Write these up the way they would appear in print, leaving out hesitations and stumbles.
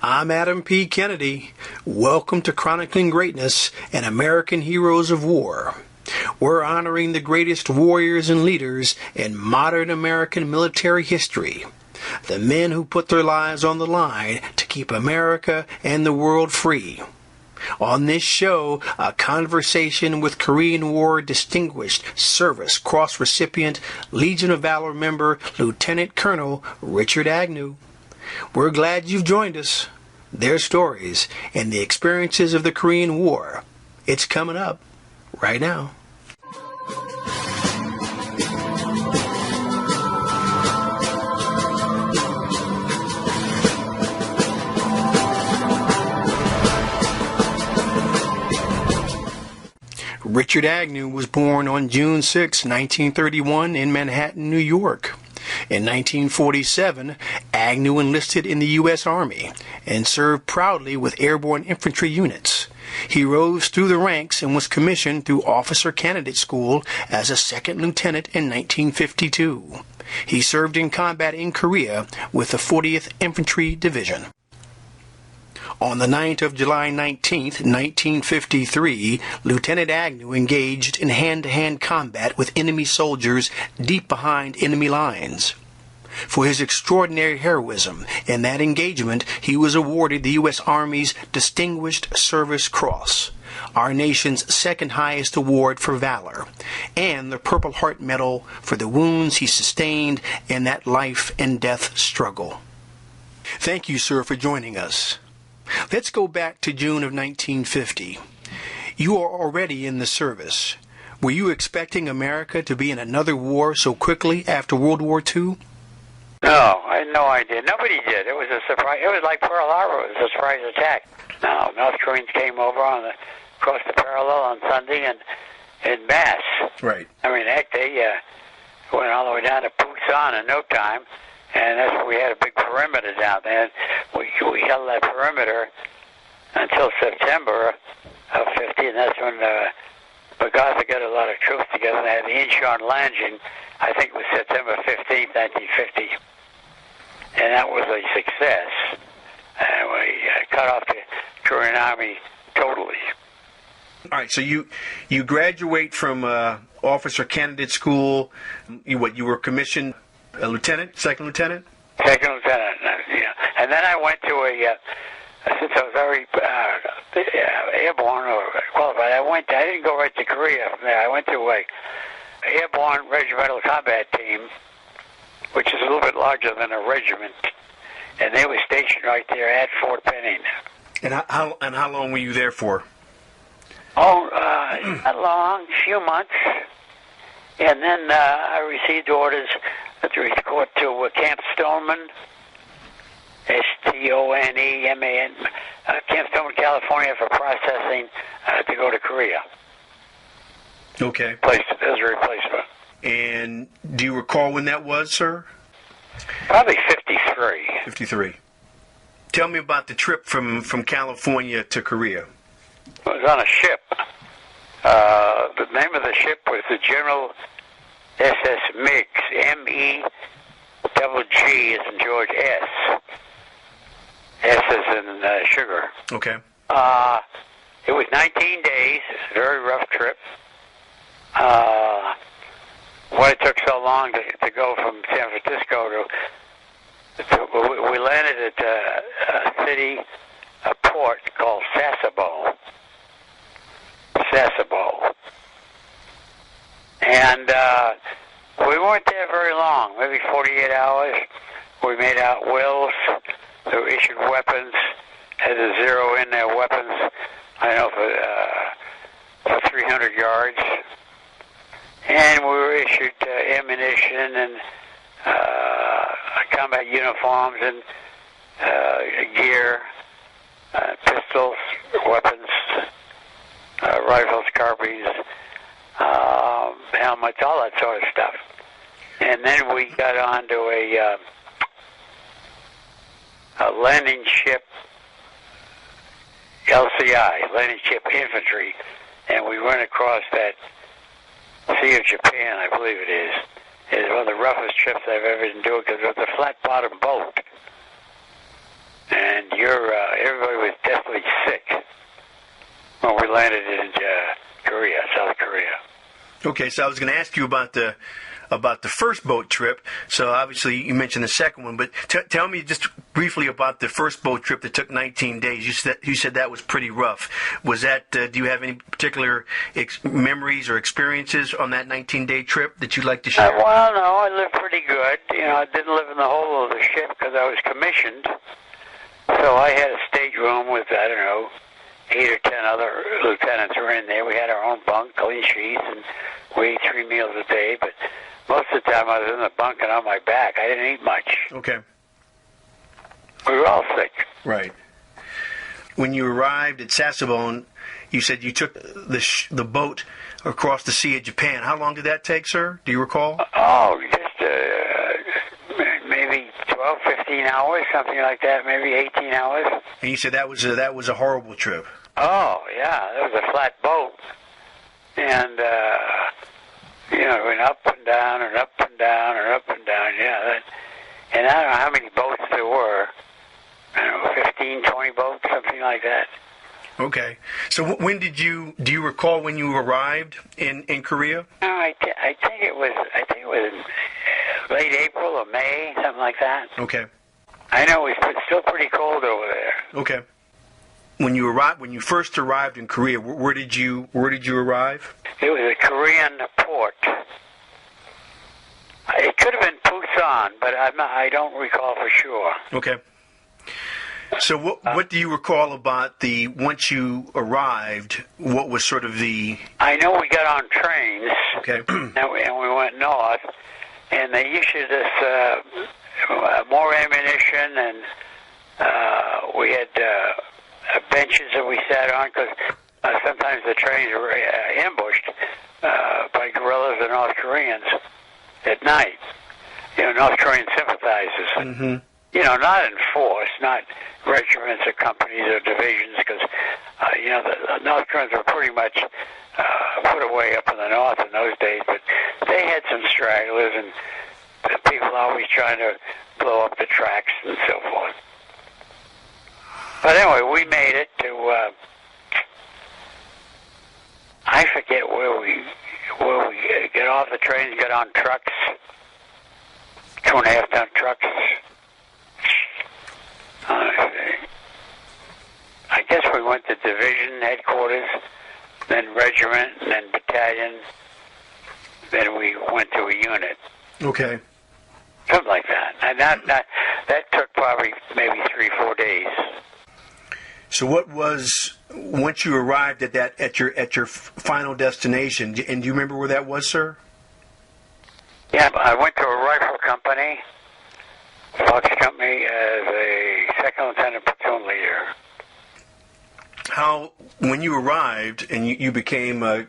I'm Adam P. Kennedy. Welcome to Chronicling Greatness and American Heroes of War. We're honoring the greatest warriors and leaders in modern American military history. The men who put their lives on the line to keep America and the world free. On this show, a conversation with Korean War Distinguished Service Cross Recipient, Legion of Valor member, Lieutenant Colonel Richard Agnew. We're glad you've joined us. Their stories and the experiences of the Korean War. It's coming up right now. Richard Agnew was born on June 6, 1931 in Manhattan, New York. In 1947, Agnew enlisted in the U.S. Army and served proudly with airborne infantry units. He rose through the ranks and was commissioned through Officer Candidate School as a second lieutenant in 1952. He served in combat in Korea with the 40th Infantry Division. On the night of July 19, 1953, Lieutenant Agnew engaged in hand-to-hand combat with enemy soldiers deep behind enemy lines. For his extraordinary heroism in that engagement, he was awarded the U.S. Army's Distinguished Service Cross, our nation's second highest award for valor, and the Purple Heart Medal for the wounds he sustained in that life and death struggle. Thank you, sir, for joining us. Let's go back to June of 1950. You are already in the service. Were you expecting America to be in another war so quickly after World War II? No, I had no idea. Nobody did. It was a surprise. It was like Pearl Harbor. It was a surprise attack. No, North Koreans came over across the parallel on Sunday and in mass. Right. I mean, heck, they went all the way down to Busan in no time. And that's where we had a big perimeter down there. We held that perimeter until September of 50, and that's when MacArthur got a lot of troops together. They had the Incheon landing, I think it was September 15th, 1950. And that was a success. And we cut off the Korean Army totally. All right, so you graduate from Officer Candidate School. You were commissioned a lieutenant, second lieutenant? Second lieutenant, yeah. And then I went to since I was very airborne or qualified, I didn't go right to Korea from there. I went to a airborne regimental combat team, which is a little bit larger than a regiment. And they were stationed right there at Fort Benning. And how long were you there for? Oh, not long, few months. And then I received orders to report to Camp Stoneman, Stoneman, Camp Stoneman, California, for processing to go to Korea. Okay. As a replacement. And do you recall when that was, sir? Probably 53. 53. Tell me about the trip from California to Korea. It was on a ship. The name of the ship was the General SS Meigs, M-E-G-G as in George S. S as in sugar. Okay. It was 19 days. It's a very rough trip. Why it took so long to go from San Francisco we landed at a port called Sasebo. And we weren't there very long, maybe 48 hours. We made out wills. They were issued weapons, had to zero in their weapons, I don't know, for 300 yards. And we were issued ammunition and combat uniforms and gear, pistols, weapons, rifles, carbines, helmets, all that sort of stuff. And then we got onto a landing ship, LCI, landing ship infantry, and we went across that Sea of Japan, I believe it is. It's one of the roughest trips I've ever been doing because it was a flat-bottom boat. And you're landed in Korea, South Korea. Okay, so I was going to ask you about the first boat trip. So obviously you mentioned the second one, but tell me just briefly about the first boat trip that took 19 days. You said that was pretty rough. Was that? Do you have any particular memories or experiences on that 19-day trip that you'd like to share? Well, no, I lived pretty good. I didn't live in the whole of the ship because I was commissioned. So I had a stateroom with, I don't know, 8 or 10 other lieutenants were in there. We had our own bunk, clean sheets, and we ate 3 meals a day. But most of the time I was in the bunk and on my back. I didn't eat much. Okay. We were all sick. Right. When you arrived at Sasebo, you said you took the boat across the Sea of Japan. How long did that take, sir? Do you recall? Just maybe 12, 15 hours, something like that, maybe 18 hours. And you said that was a horrible trip. Oh, yeah, that was a flat boat. And, it went up and down and up and down and up and down, yeah. And I don't know how many boats there were. I don't know, 15, 20 boats, something like that. Okay. So when do you recall when you arrived in Korea? No, I think it was late April or May, something like that. Okay. I know it was still pretty cold over there. Okay. When you first arrived in Korea, where did you arrive? It was a Korean port. It could have been Busan, but I don't recall for sure. Okay. So what do you recall about once you arrived, what was sort of the... I know we got on trains, okay, and we went north, and they issued us more ammunition, and we had benches that we sat on, because sometimes the trains were ambushed by guerrillas and North Koreans at night. North Korean sympathizers. Mm-hmm. Not in force, not regiments or companies or divisions, because, the North Koreans were pretty much put away up in the north in those days, but they had some stragglers and people always trying to blow up the tracks and so forth. But anyway, we made it to, I forget where we get off the train, get on trucks, 2.5-ton trucks. I guess we went to division headquarters, then regiment, then battalion, then we went to a unit. Okay. Something like that. And that took probably maybe 3-4 days. So what was, once you arrived at your final destination, and do you remember where that was, sir? Yeah, I went to a rifle company, Fox Company, as a second lieutenant platoon leader. When you arrived and you became a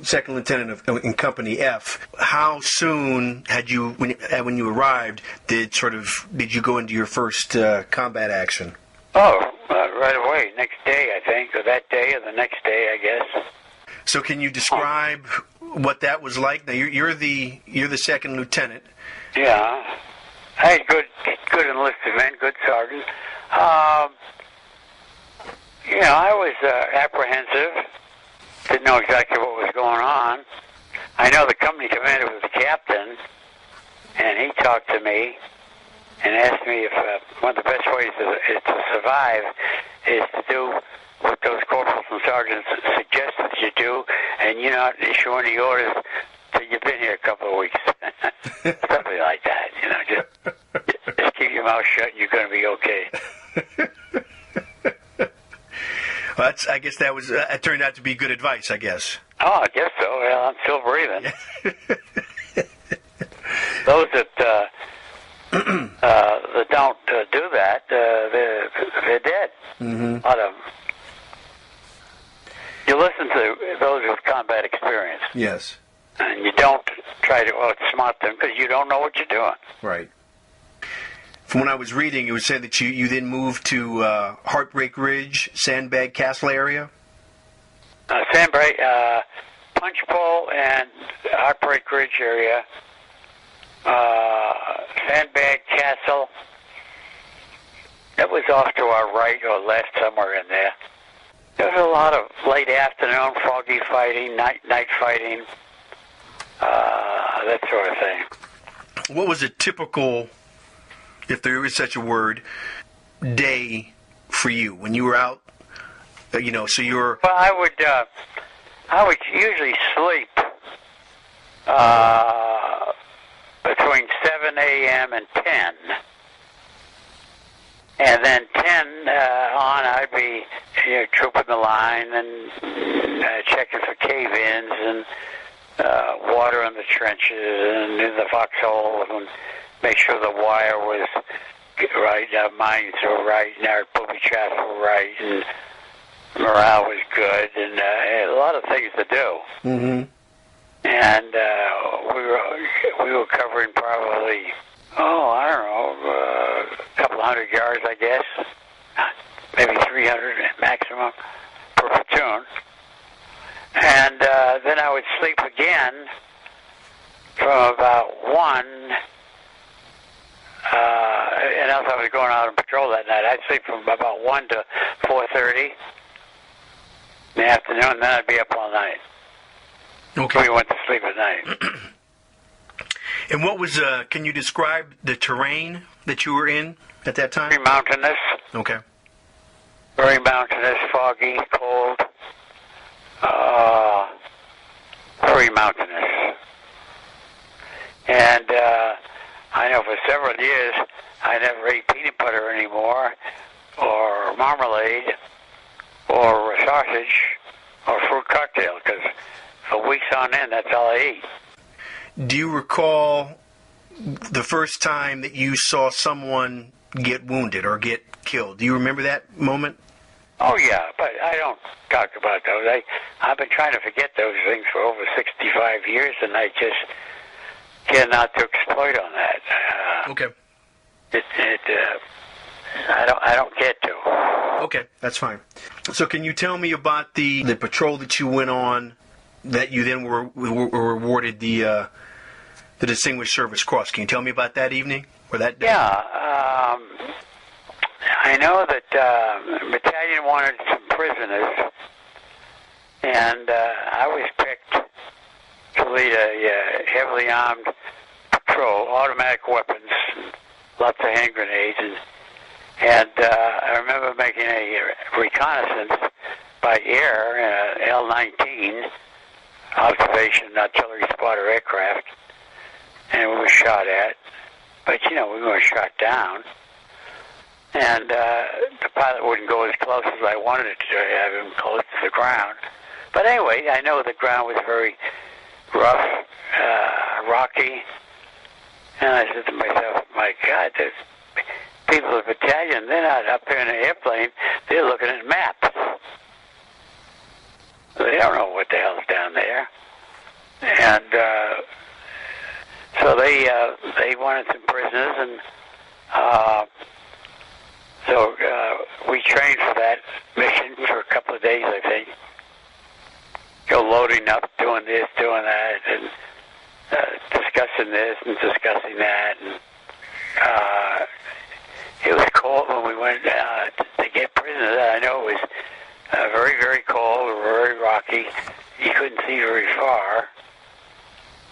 second lieutenant in Company F, how soon when you arrived did you go into your first combat action? Right away, next day, I think, or that day, or the next day, I guess. So, can you describe what that was like? Now, you're the second lieutenant. Yeah, I had good enlisted men, good sergeants. I was apprehensive. Didn't know exactly what was going on. I know the company commander was the captain, and he talked to me and asked me if one of the best ways to survive is to do what those corporals and sergeants suggest that you do, and you're not issue any orders till you've been here a couple of weeks. Something like that, just keep your mouth shut and you're going to be okay. Well, I guess that turned out to be good advice, I guess. Oh, I guess so. Well, I'm still breathing. Those that don't do that, they're dead. Mm-hmm. A lot of them. You listen to those with combat experience. Yes. And you don't try to outsmart them because you don't know what you're doing. Right. From what I was reading, it was said that you then moved to Heartbreak Ridge, Sandbag Castle area? Sandbag, Punchbowl and Heartbreak Ridge area. Sandbag Castle. That was off to our right or left, somewhere in there. There was a lot of late afternoon foggy fighting, night fighting, that sort of thing. What was a typical, if there is such a word, day for you when you were out? So you were. Well, I would usually sleep between 7 a.m. and 10. And then 10 on, I'd be trooping the line and checking for cave-ins and water in the trenches and in the foxholes and make sure the wire was right, our mines were right, and our booby traps were right, and morale was good, and a lot of things to do. Mm-hmm. And we were covering probably, I don't know, a couple 100 yards, I guess, maybe 300 maximum per platoon. And then I would sleep again from about 1, and else I was going out on patrol that night. I'd sleep from about 1 to 4:30 in the afternoon, and then I'd be up all night. Okay. We went to sleep at night. And what was, can you describe the terrain that you were in at that time? Very mountainous. Okay. Very mountainous, foggy, cold. Very mountainous. And I know for several years I never ate peanut butter anymore, or marmalade, or sausage, or fruit cocktail, because for weeks on end, that's all I ate. Do you recall the first time that you saw someone get wounded or get killed? Do you remember that moment? Oh, yeah, but I don't talk about those. I've been trying to forget those things for over 65 years, and I just cannot to exploit on that. Okay. I don't get to. Okay, that's fine. So can you tell me about the patrol that you went on that you then were awarded the Distinguished Service Cross? Can you tell me about that evening or that day? Yeah, I know that battalion wanted some prisoners, and I was picked to lead a heavily armed patrol, automatic weapons, lots of hand grenades, and I remember making a reconnaissance by air in a L-19 observation artillery spotter aircraft, and we were shot at, but we were shot down. And the pilot wouldn't go as close as I wanted it to have him close to the ground. But anyway, I know the ground was very rough, rocky. And I said to myself, my God, there's people of the battalion, they're not up there in an airplane, they're looking at maps. They don't know what the hell's down there. And so they wanted some prisoners, and so we trained for that mission for a couple of days, I think. Go loading up, doing this, doing that, and discussing this and discussing that. And it was cold when we went to get prisoners. I know it was very, very cold, very rocky. You couldn't see very far.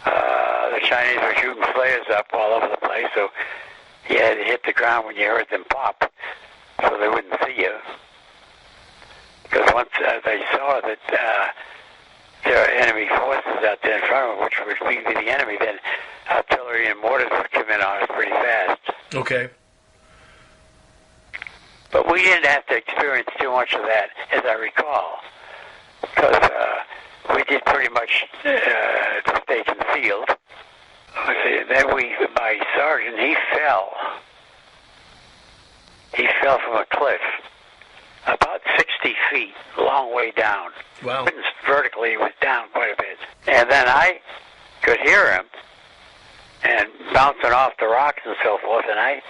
The Chinese were shooting flares up all over the place, so you had to hit the ground when you heard them pop, so they wouldn't see you. Because once they saw that there are enemy forces out there in front of them, which would be the enemy, then artillery and mortars would come in on us pretty fast. Okay. But we didn't have to experience too much of that, as I recall, because we did pretty much stay concealed. Then my sergeant, he fell. He fell from a cliff, about 60 feet, a long way down. Wow. Vertically, he was down quite a bit. And then I could hear him, and bouncing off the rocks and so forth, and I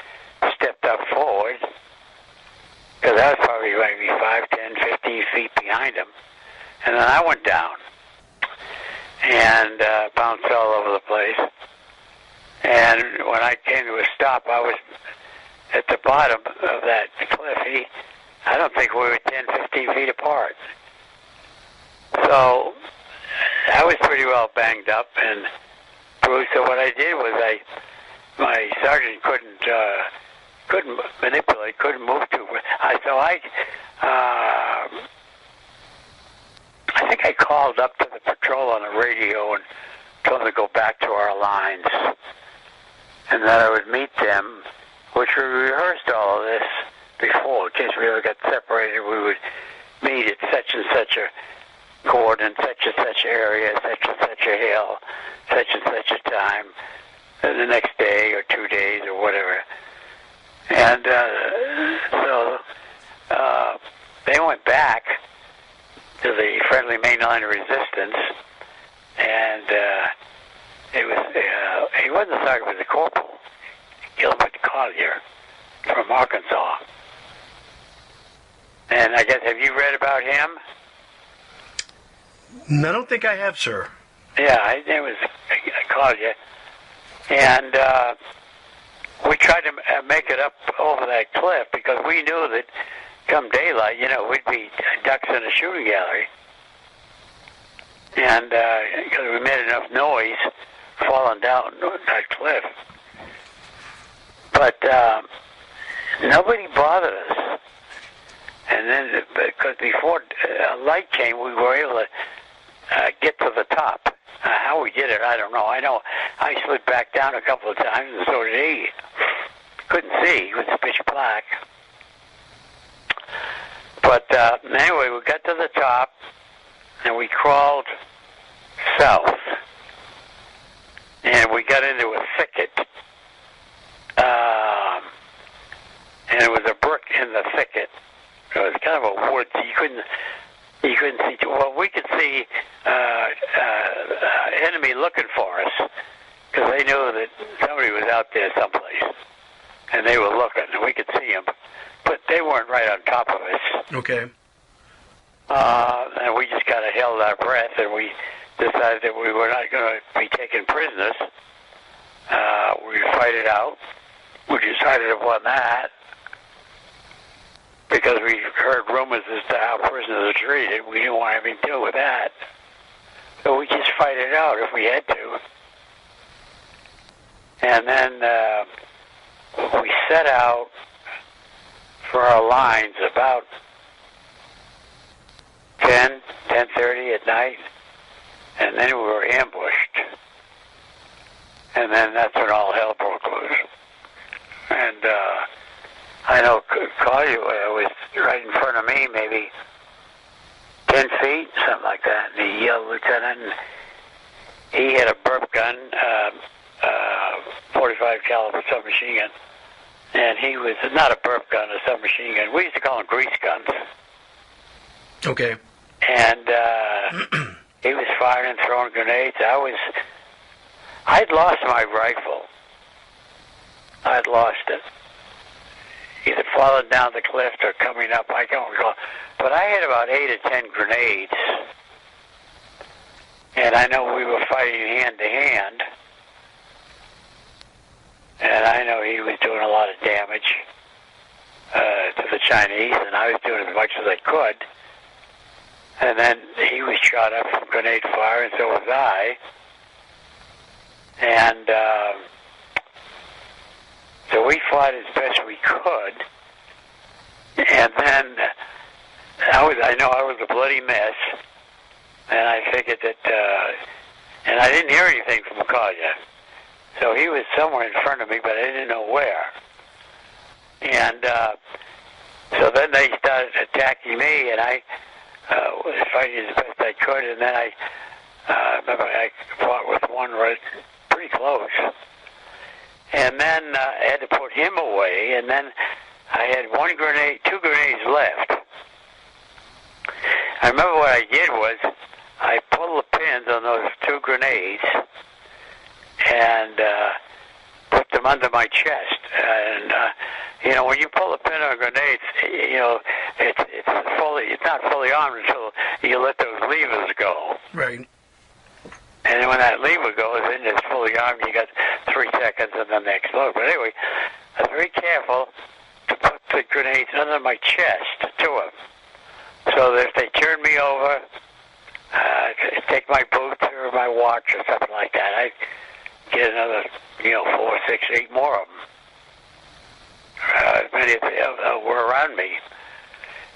stepped up forward, because I was probably maybe 5, 10, 15 feet behind him. And then I went down and bounced all over the place. And when I came to a stop, I was at the bottom of that cliff. I don't think we were 10, 15 feet apart. So I was pretty well banged up and bruised. So what I did was my sergeant couldn't manipulate, couldn't move too. So I think I called up to the patrol on the radio and told them to go back to our lines, and that I would meet them, which we rehearsed all of this before, in case we ever got separated. We would meet at such and such a coordinate, such and such area, such and such a hill, such and such a time, the next day or 2 days or whatever. And so they went back to the friendly mainline resistance, and he wasn't a sergeant, he was a corporal, Gilbert Collier from Arkansas. And I guess, have you read about him? No, I don't think I have, sir. Yeah, his name was Collier. And we tried to make it up over that cliff because we knew that come daylight, we'd be ducks in a shooting gallery. And because we made enough noise falling down that cliff. But nobody bothered us. And then, because before light came, we were able to get to the top. How we did it, I don't know. I know I slid back down a couple of times, and so did he. Couldn't see. It was pitch black. But anyway, we got to the top, and we crawled south. And we got into a thicket. And it was a brook in the thicket. It was kind of a woods. You couldn't see. Well, we could see enemy looking for us because they knew that somebody was out there someplace, and they were looking, and we could see them, but they weren't right on top of us. Okay. And we just kind of held our breath, and we decided that we were not going to be taken prisoners. We'd fight it out. We decided upon that because we heard rumors as to how prisoners are treated. We didn't want anything to do with that. So we just fight it out if we had to. And then we set out for our lines about 10:30 at night, and then we were ambushed. And then that's when all hell broke loose. And I know Collier was right in front of me, maybe 10 feet, something like that. And he yelled, "Lieutenant," and he had a burp gun, 45 caliber submachine gun. And he was not a burp gun, a submachine gun. We used to call them grease guns. Okay. And he was firing and throwing grenades. I'd lost my rifle. I'd lost it. Either falling down the cliff or coming up, I don't recall. But I had about 8 or 10 grenades. And I know we were fighting hand to hand. And I know he was doing a lot of damage to the Chinese, and I was doing as much as I could. And then he was shot up from grenade fire, and so was I. And so we fought as best we could. And then I know I was a bloody mess, and I figured that, and I didn't hear anything from Collier. So he was somewhere in front of me, but I didn't know where. And so then they started attacking me, and I was fighting as best I could. And then I remember I fought with one right pretty close. And then I had to put him away, and then I had 2 grenades left. I remember what I did was I pulled the pins on those 2 grenades and put them under my chest. And when you pull a pin on grenades, it's not fully armed until you let those levers go. Right. And then when that lever goes in, it's fully armed. You got 3 seconds, and then they explode. But anyway, I was very careful to put the grenades under my chest to them. So that if they turned me over, take my boots or my watch or something like that, I'd get another, 4, 6, 8 more of them. Many of them were around me.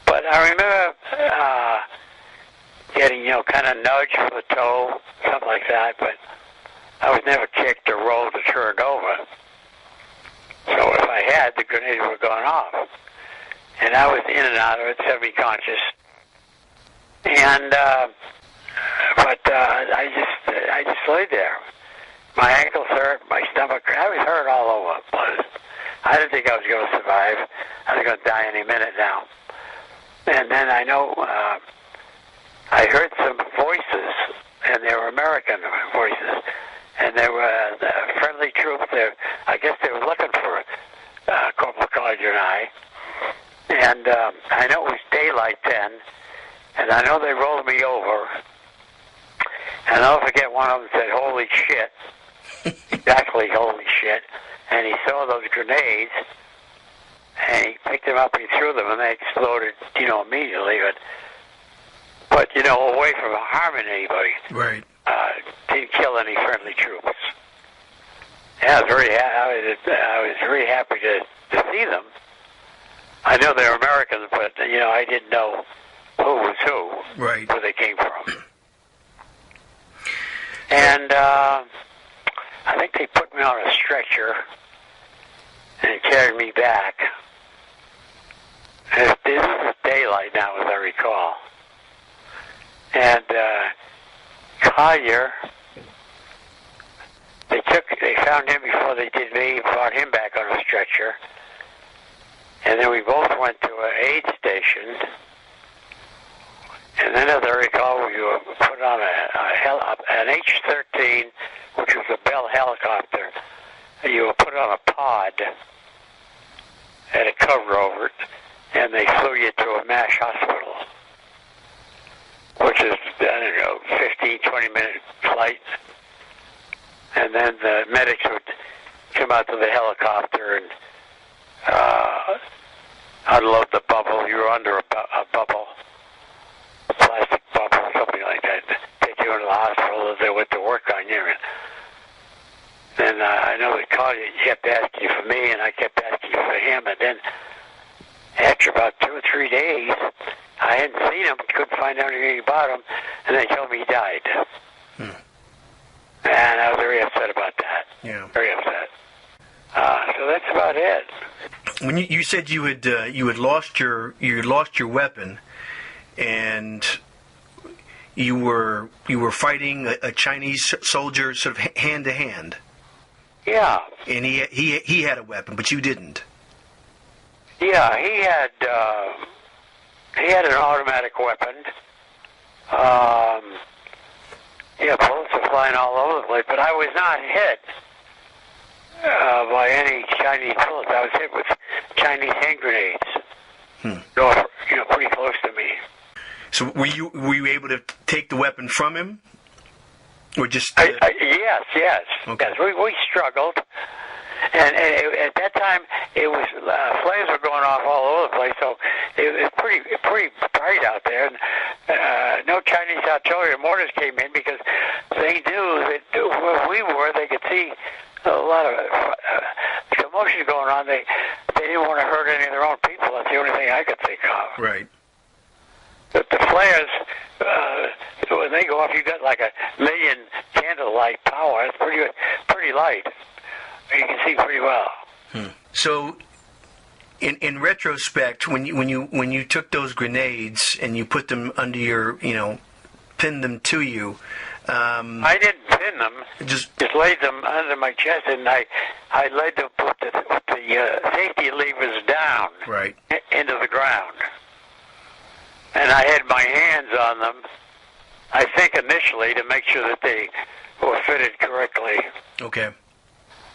But I remember getting, kind of nudged with a toe, something like that, but I was never kicked or rolled or turned over. So if I had, the grenades were gone off. And I was in and out of it, semi-conscious. And, I just laid there. My ankles hurt, my stomach, I was hurt all over the place. I didn't think I was going to survive. I was going to die any minute now. And then I know I heard some voices, and they were American voices, and they were friendly troops. I guess they were looking for Corporal Collier and I. And I know it was daylight then, and I know they rolled me over. And I'll forget one of them said, "Holy shit." Exactly, holy shit. And he saw those grenades, and he picked them up and he threw them, and they exploded, immediately. But away from harming anybody. Right. Didn't kill any friendly troops. Yeah, I was very happy to see them. I know they're Americans, but, I didn't know who was who. Right. Where they came from. And I think they put me on a stretcher and carried me back. And this is daylight now, as I recall. And Collier, they found him before they did me, brought him back on a stretcher. And then we both went to an aid station. And then, as I recall, we were put on an H-13, which was a Bell helicopter. You were put on a pod, had a cover over it, and they flew you to a MASH hospital, which is, 15, 20-minute flight. And then the medics would come out to the helicopter and unload the bubble. You were under a bubble. Plastic bubble, something like that. Take you into the hospital as they went to work on you. And then I know that Collier kept asking for me, and I kept asking for him. And then after about 2 or 3 days, I hadn't seen him, couldn't find out anything about him, and they told me he died. And I was very upset about that. Yeah. Very upset. So that's about it. When you said you had lost your weapon, and you were fighting a Chinese soldier sort of hand to hand. Yeah. And he had a weapon, but you didn't. Yeah, he had an automatic weapon. Bullets were flying all over the place, but I was not hit by any Chinese bullets. I was hit with Chinese hand grenades. Pretty close to me. So were you able to take the weapon from him, or just? Yes. Okay. Yes, we struggled, and at that time it was flames were going off all over the place, so it was pretty bright out there. And no Chinese artillery mortars came in because they knew that where we were, they could see a lot of commotion going on. They didn't want to hurt any of their own people. That's the only thing I could think of. Right. But the flares, when they go off, you got like 1 million candlelight power. It's pretty light. You can see pretty well. So, in retrospect, when you took those grenades and you put them under your, pinned them to you. I didn't pin them. Just laid them under my chest, and I laid them with the safety levers down. Right. Into the ground. And I had my hands on them, I think initially, to make sure that they were fitted correctly. Okay.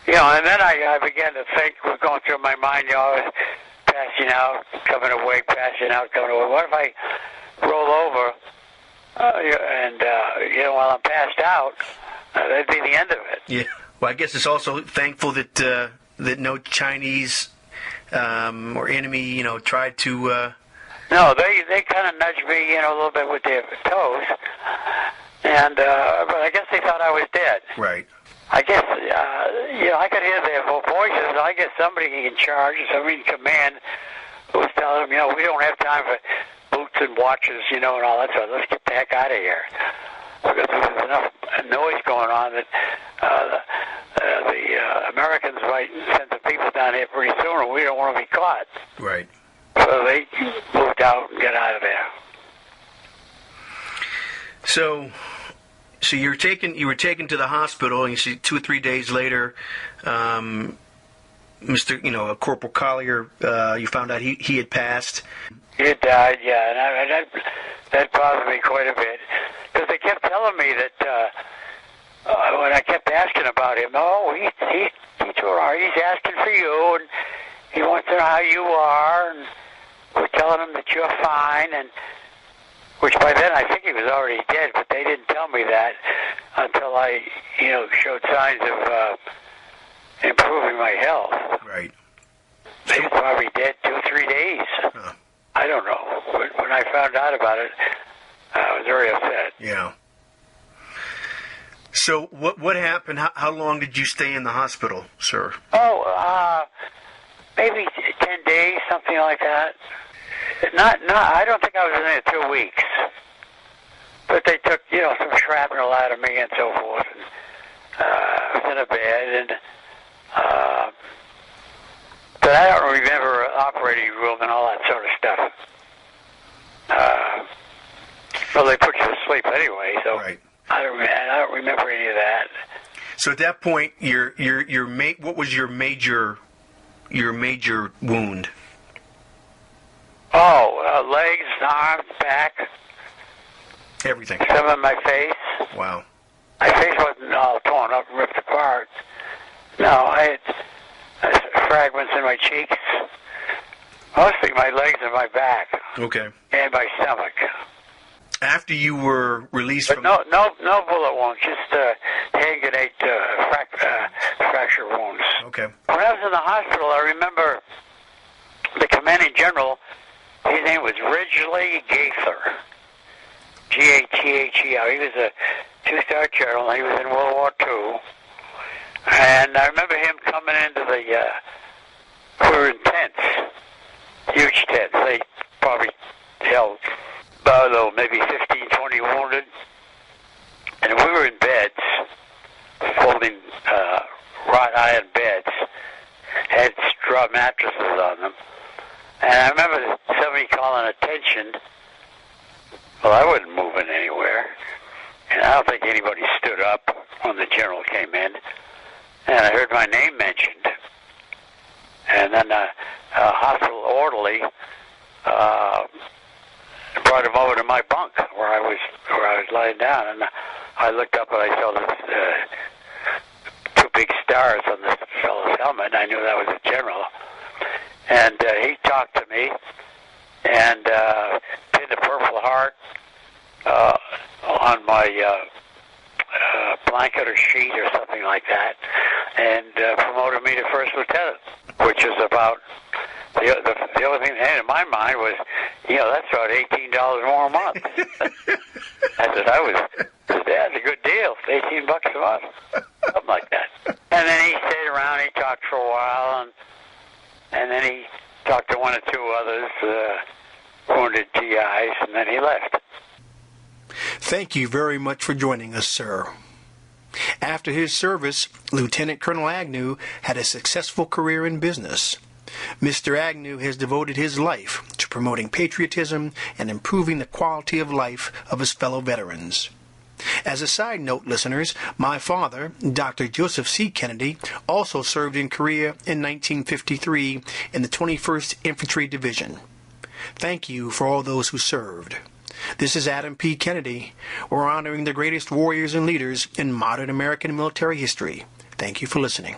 And then I began to think, was going through my mind, I was passing out, coming away, passing out, coming away. What if I roll over while I'm passed out, that'd be the end of it. Yeah. Well, I guess it's also thankful that no Chinese or enemy, tried to... No, they kind of nudged me, a little bit with their toes, and but I guess they thought I was dead. Right. I guess, I could hear their voices. I guess somebody in charge, somebody in command, was telling them, we don't have time for boots and watches, and all that stuff. Let's get the heck out of here. Because there's enough noise going on that the Americans might send some people down here pretty soon, and we don't want to be caught. Right. So they moved out and got out of there. So you were taken to the hospital, and you see 2 or 3 days later, Corporal Collier, you found out he had passed. He had died, yeah, and that bothered me quite a bit, because they kept telling me that when I kept asking about him, he's asking for you, and he wants to know how you are, and we're telling him that you're fine, and which by then I think he was already dead, but they didn't tell me that until I, showed signs of improving my health. Right. He was probably dead 2 or 3 days. Huh. I don't know. When I found out about it, I was very upset. Yeah. So what happened? How long did you stay in the hospital, sir? Oh, maybe 10 days, something like that. Not. I don't think I was in there 2 weeks. But they took, some shrapnel out of me and so forth. And, I was in a bed, and but I don't remember operating room and all that sort of stuff. Well, they put you to sleep anyway, so right. I don't remember any of that. So at that point, what was your major wound? Oh, legs, arms, back. Everything. Some of my face. Wow. My face wasn't all torn up and ripped apart. No, I had fragments in my cheeks. Mostly my legs and my back. Okay. And my stomach. After you were released but from... no bullet wounds, just hand grenade fracture wounds. Okay. When I was in the hospital, I remember the commanding general, his name was Ridgely Gaither. G-A-T-H-E-R. He was a 2-star general. He was in World War II. And I remember him coming into the... we were in tents. Huge tents. They probably held, maybe 15, 20 wounded. And we were in beds, folding wrought iron beds. Had straw mattresses on them. And I remember somebody calling attention. Well, I wasn't moving anywhere. And I don't think anybody stood up when the general came in. And I heard my name mentioned. And then a hospital orderly brought him over to my bunk where I was lying down. And I looked up and I saw this 2 big stars on this fellow's helmet. And I knew that was the general. And he talked to me and pinned a Purple Heart on my blanket or sheet or something like that, and promoted me to first lieutenant, which is about the only thing that had in my mind was, that's about $18 more a month. I said, that's a good deal, $18 a month, something like that. And then he stayed around, he talked for a while, and then he talked to 1 or 2 others, wounded GIs, and then he left. Thank you very much for joining us, sir. After his service, Lieutenant Colonel Agnew had a successful career in business. Mr. Agnew has devoted his life to promoting patriotism and improving the quality of life of his fellow veterans. As a side note, listeners, my father, Dr. Joseph C. Kennedy, also served in Korea in 1953 in the 21st Infantry Division. Thank you for all those who served. This is Adam P. Kennedy. We're honoring the greatest warriors and leaders in modern American military history. Thank you for listening.